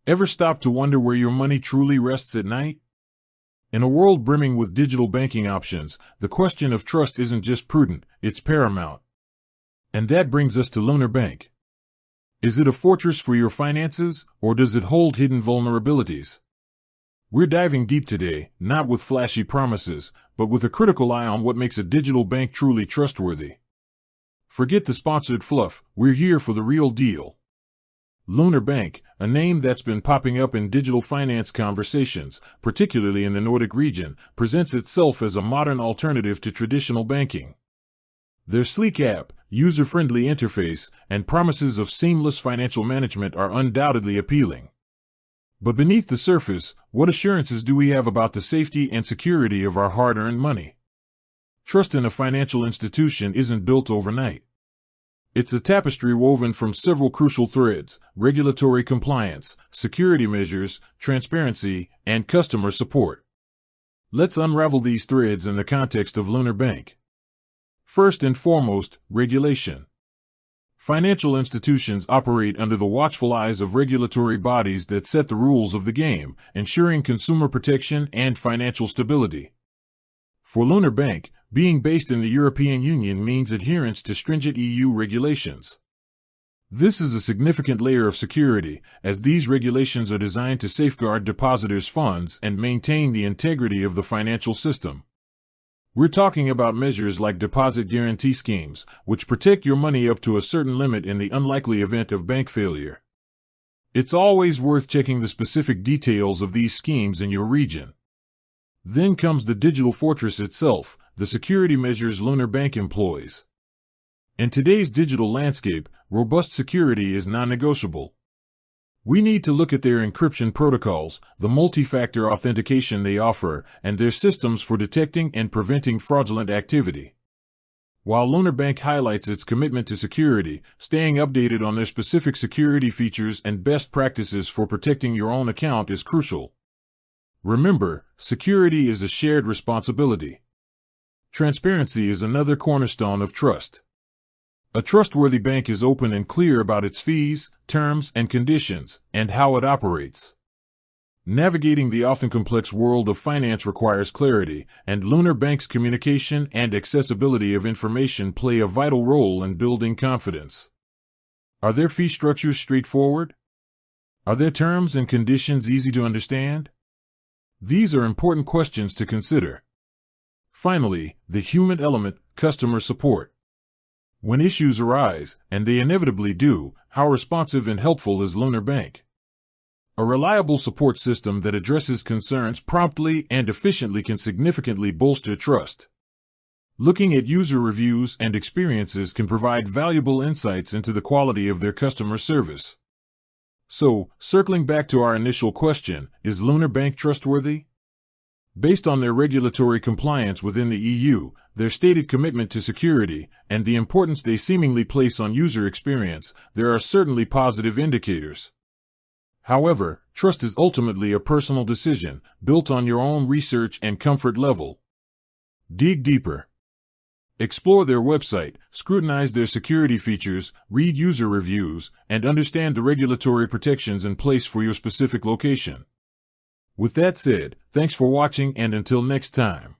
Ever stop to wonder where your money truly rests at night? In a world brimming with digital banking options, the question of trust isn't just prudent, it's paramount. And that brings us to Lunar Bank. Is it a fortress for your finances, or does it hold hidden vulnerabilities? We're diving deep today, not with flashy promises, but with a critical eye on what makes a digital bank truly trustworthy. Forget the sponsored fluff, we're here for the real deal. Lunar Bank, a name that's been popping up in digital finance conversations, particularly in the Nordic region, presents itself as a modern alternative to traditional banking. Their sleek app, user-friendly interface, and promises of seamless financial management are undoubtedly appealing. But beneath the surface, what assurances do we have about the safety and security of our hard-earned money? Trust in a financial institution isn't built overnight. It's a tapestry woven from several crucial threads: regulatory compliance, security measures, transparency, and customer support. Let's unravel these threads in the context of Lunar Bank. First and foremost, regulation. Financial institutions operate under the watchful eyes of regulatory bodies that set the rules of the game, ensuring consumer protection and financial stability. For Lunar Bank, being based in the European Union means adherence to stringent EU regulations. This is a significant layer of security, as these regulations are designed to safeguard depositors' funds and maintain the integrity of the financial system. We're talking about measures like deposit guarantee schemes, which protect your money up to a certain limit in the unlikely event of bank failure. It's always worth checking the specific details of these schemes in your region. Then comes the digital fortress itself, the security measures Lunar Bank employs. In today's digital landscape, robust security is non-negotiable. We need to look at their encryption protocols, the multi-factor authentication they offer, and their systems for detecting and preventing fraudulent activity. While Lunar Bank highlights its commitment to security, staying updated on their specific security features and best practices for protecting your own account is crucial. Remember, security is a shared responsibility. Transparency is another cornerstone of trust. A trustworthy bank is open and clear about its fees, terms, and conditions, and how it operates. Navigating the often complex world of finance requires clarity, and Lunar Bank's communication and accessibility of information play a vital role in building confidence. Are their fee structures straightforward? Are their terms and conditions easy to understand? These are important questions to consider. Finally, the human element, customer support. When issues arise, and they inevitably do, how responsive and helpful is Lunar Bank? A reliable support system that addresses concerns promptly and efficiently can significantly bolster trust. Looking at user reviews and experiences can provide valuable insights into the quality of their customer service. So, circling back to our initial question, is Lunar Bank trustworthy? Based on their regulatory compliance within the EU, their stated commitment to security, and the importance they seemingly place on user experience, there are certainly positive indicators. However, trust is ultimately a personal decision, built on your own research and comfort level. Dig deeper. Explore their website, scrutinize their security features, read user reviews, and understand the regulatory protections in place for your specific location. With that said, thanks for watching, and until next time.